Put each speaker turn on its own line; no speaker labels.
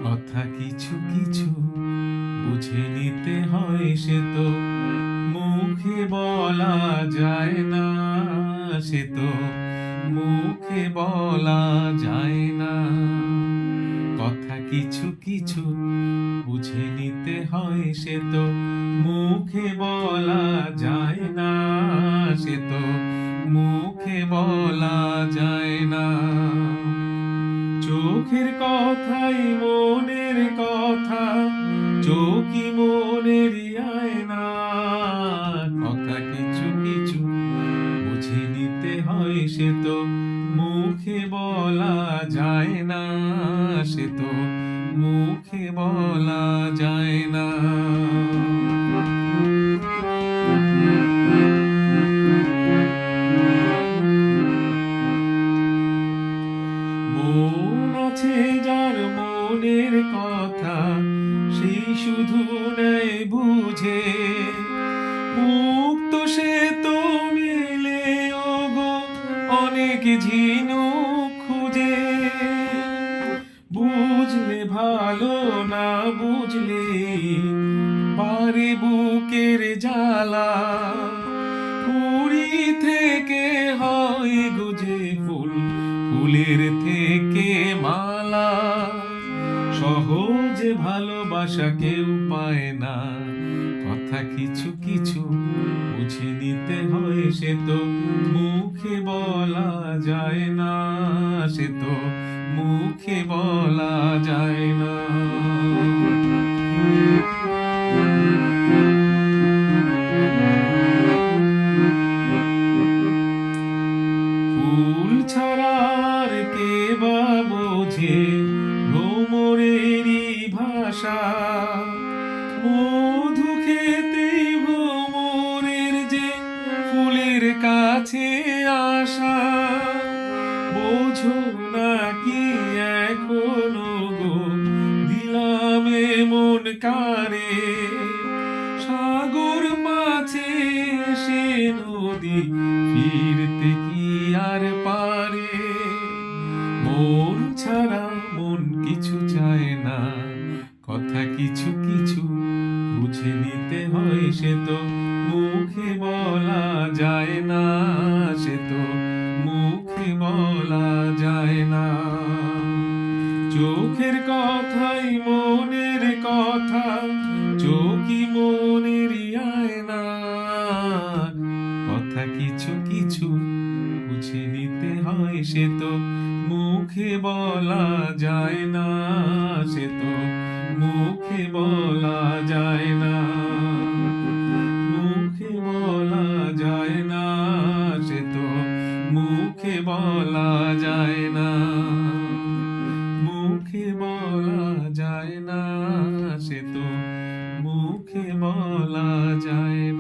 কথা কিছু কিছু বুঝে নিতে হয়, সে তো মুখে বলা যায় না, সে তো মুখে বলা যায় না। কথা কিছু কিছু বুঝে নিতে হয়, সে তো মুখে বলা যায় না, সে তো মুখে বলা যায় না। চোখের কথাই মনের কথা, চোখই মনের আয়না। কথা কিছু কিছু বুঝে নিতে হয়, সে তো মুখে বলা যায় না, সে তো মুখে বলা যায় না। মন আছে যার মনের কথা, সেই শুধু নেয় বুঝে। মুখ তো সে তো মেলে ওগো অনেক ঝিনুক খুঁজে। বুঝলে ভালো, না বুঝলে পারে বুকের জ্বালা। কুড়ি থেকে হয় গুজে ফুল, ফুলের থেকে মালা। সহজে ভালোবাসা কেউ পায় না। কথা কিছু কিছু বুঝে নিতে হয়, সে তো মুখে বলা যায় না, সে তো মুখে বলা যায় না। ফুল ছাড়ার কে বা বোঝে ভ্রমরেরই ভাষা। মধু খেতে ভ্রমরের যে ফুলের কাছে আসা। বোঝো না কি এখনো গো দিলামে মন কারে। সাগর মাঝে সে নদী ফিরতে কি আর পারে। মন ছাড়া মন কিছু চায় না। কথা কিছু কিছু বুঝে নিতে হয়, সে তো মুখে বলা যায় না, সে তো মুখে বলা যায় না। চোখের কথাই মনের কথা, চোখই মনের আয়না। কথা কিছু কিছু বুঝে নিতে হয়, সে তো মুখে বলা যায় না, সে তো মুখে বলা যায় না। মুখে বলা যায় না, সে তো মুখে বলা যায় না। মুখে বলা যায় না, সে তো মুখে বলা যায় না।